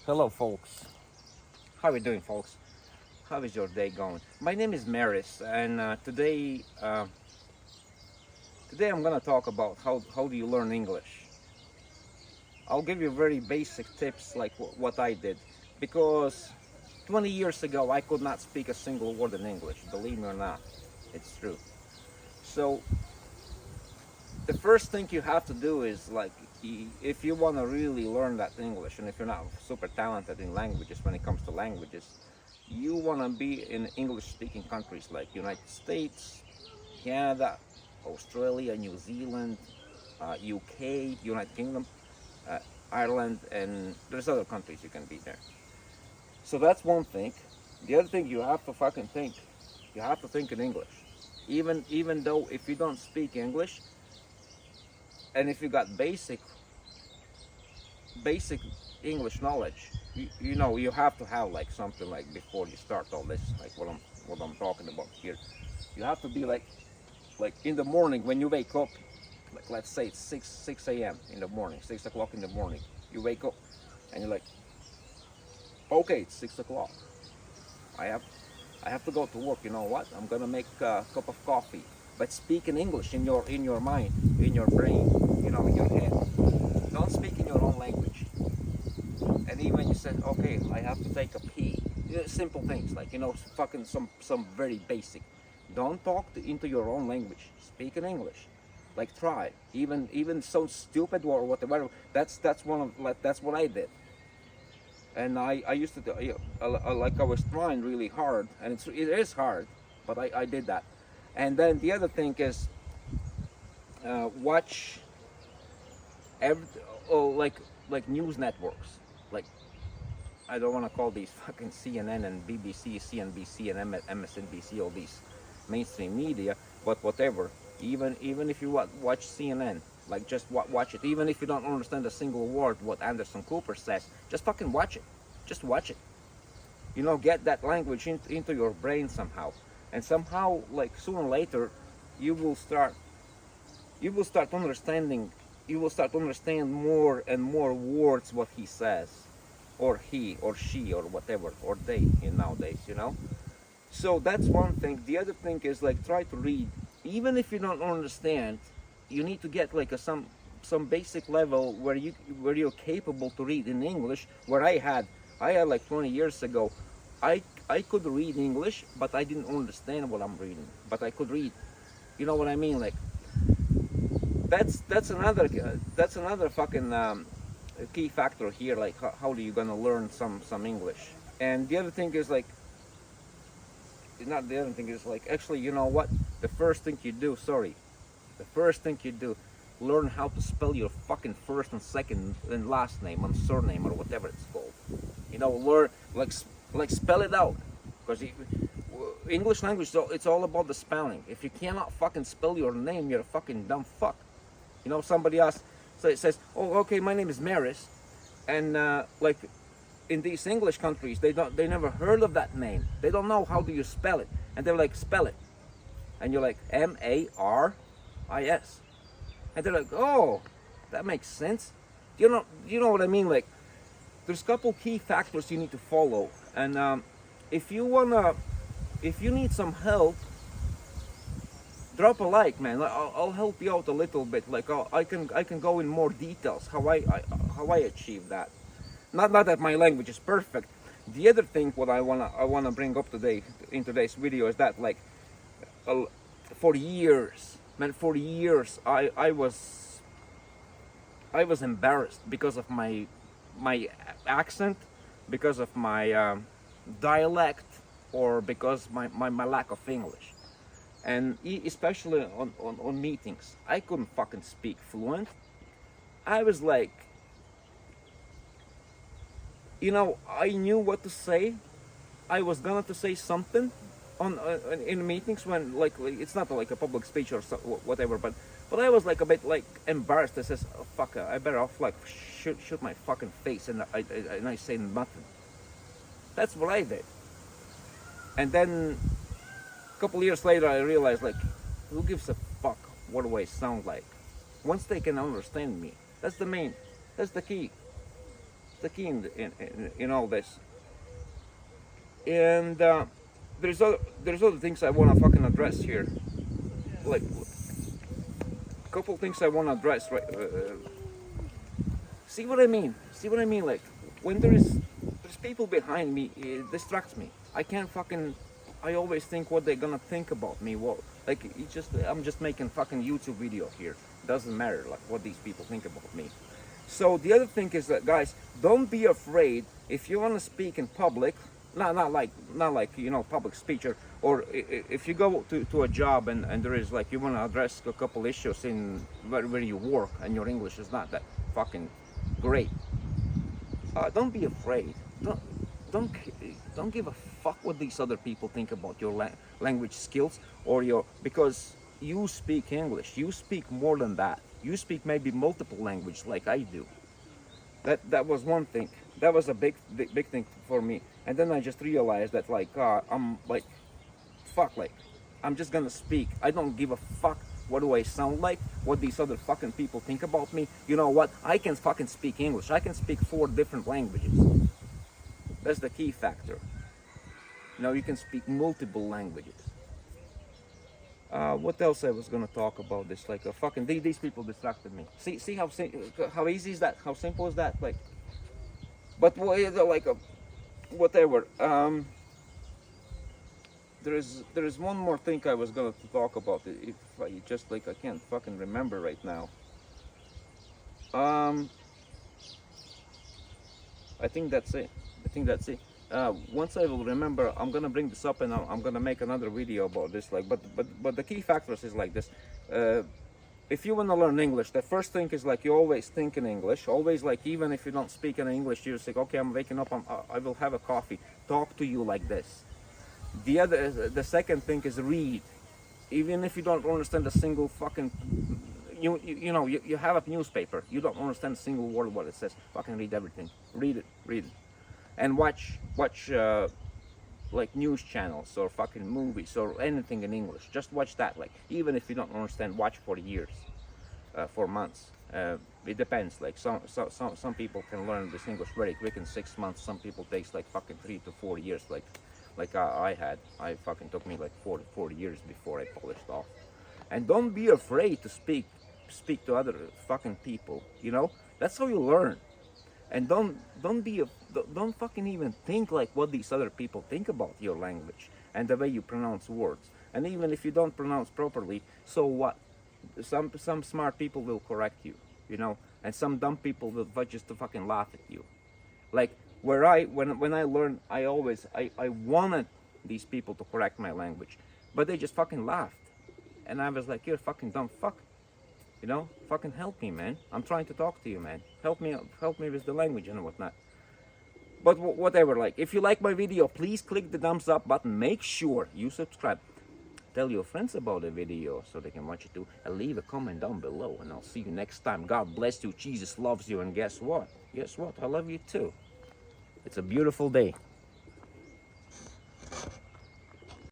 Hello, folks. How are you doing, folks? How is your day going? My name is Maris, and today I'm gonna talk about how do you learn English. I'll give you very basic tips like what I did, because 20 years ago I could not speak a single word in English. Believe me or not, it's true. So the first thing you have to do is like if you want to really learn that English, and if you're not super talented in languages when it comes to languages, you want to be in English speaking countries like United States, Canada, Australia, New Zealand, UK, United Kingdom, uh, Ireland, and there's other countries you can be there. So that's one thing. The other thing, you have to fucking think. You have to think in English. Even though if you don't speak English, and if you got basic English knowledge, you know you have to have like something like before you start all this, like what I'm talking about here. You have to be like in the morning when you wake up, like let's say it's 6 a.m. in the morning, 6 o'clock in the morning. You wake up and you're like, okay, it's 6 o'clock. I have I have to go to work. You know what? I'm gonna make a cup of coffee. But speak in English in your mind, in your brain, in your head. Don't speak in your own language. And even you said, okay, I have to take a pee. Simple things like fucking some very basic. Don't talk into your own language. Speak in English. Like try. Even so stupid or whatever. That's what I did. And I used to do, like I was trying really hard, and it is hard, but I did that. And then the other thing is watch every oh like news networks, like I don't want to call these fucking CNN and BBC, CNBC and MSNBC, all these mainstream media, but whatever. Even if you watch CNN, like just watch it. Even if you don't understand a single word what Anderson Cooper says, just fucking watch it. Just watch it. Get that language into your brain somehow, and somehow, like sooner or later, you will start understanding. You will start understand more and more words what he says, or he or she or whatever, or they nowadays. So that's one thing. The other thing is like try to read. Even if you don't understand, you need to get like some basic level where you're capable to read in English. Where I had like 20 years ago, I could read English, but I didn't understand what I'm reading. But I could read. You know what I mean? Like that's another fucking key factor here. Like how are you gonna learn some English? And the other thing is like not the other thing is like actually, you know what? The first thing you do, learn how to spell your fucking first and second and last name and surname or whatever it's called. Learn like spell it out, because English language, it's all about the spelling. If you cannot fucking spell your name, you're a fucking dumb fuck. Somebody else says, oh, okay, my name is Maris, and like in these English countries, they never heard of that name. They don't know how do you spell it, and they're like, spell it, and you're like Maris, and they're like, oh, that makes sense. You know what I mean? Like, there's a couple key factors you need to follow, and if you need some help, drop a like, man. I'll help you out a little bit. Like I can go in more details how I achieve that. Not that my language is perfect. The other thing what I wanna bring up today in today's video is that like for years, man, I was embarrassed because of my accent, because of my dialect, or because my lack of English. And especially on meetings, I couldn't fucking speak fluent. I was like, I knew what to say. I was gonna to say something in meetings when like it's not like a public speech or whatever, but I was like a bit like embarrassed. I says, oh, fuck, I better off like shoot my fucking face, and I say nothing. That's what I did. And then a couple years later, I realized like, who gives a fuck what do I sound like? Once they can understand me, that's the key. the key in all this. And there's other things I want to fucking address here, like a couple things I want to address. Right? See what I mean? See what I mean? Like when there's people behind me, it distracts me. I can't fucking. I always think what they're gonna think about me. What like I'm just making fucking YouTube video here. Doesn't matter like what these people think about me. So the other thing is that guys, don't be afraid if you want to speak in public. Not like public speech or if you go to a job and there is like you want to address a couple issues in where you work and your English is not that fucking great. Don't be afraid. Don't give a fuck what these other people think about your language skills or because you speak English. You speak more than that. You speak maybe multiple languages like I do. That was one thing. That was a big thing for me. And then I just realized that like I'm like fuck, like I'm just gonna speak. I don't give a fuck what do I sound like, what these other fucking people think about me. You know what? I can fucking speak English. I can speak 4 different languages. That's the key factor. Now you can speak multiple languages. What else I was gonna talk about this? Like fucking these people distracted me. See how easy is that? How simple is that? Like, but like whatever. There is one more thing I was gonna talk about. If I just like I can't fucking remember right now. I think that's it. Once I will remember, I'm gonna bring this up and I'm gonna make another video about this. Like, but the key factors is like this. If you want to learn English, the first thing is like you always think in English. Always like even if you don't speak in English, you just think, okay, I'm waking up. I will have a coffee. Talk to you like this. The second thing is read. Even if you don't understand a single fucking, you have a newspaper. You don't understand a single word what it says. Fucking read everything. Read it. And watch like news channels or fucking movies or anything in English. Just watch that. Like even if you don't understand, watch for years, for months. It depends. Like some people can learn this English very quick in 6 months. Some people takes like fucking 3 to 4 years. Like I fucking took me like 4 years before I polished off. And don't be afraid to speak to other fucking people. You know that's how you learn. And don't fucking even think like what these other people think about your language and the way you pronounce words. And even if you don't pronounce properly, so what? Some smart people will correct you, and some dumb people will just to fucking laugh at you. Like when I learned, I wanted these people to correct my language, but they just fucking laughed, and I was like, you're a fucking dumb fuck. Fucking help me, man. I'm trying to talk to you, man. Help me with the language and whatnot. But whatever, like, if you like my video, please click the thumbs up button. Make sure you subscribe. Tell your friends about the video so they can watch it too. And leave a comment down below. And I'll see you next time. God bless you. Jesus loves you. And guess what? I love you too. It's a beautiful day.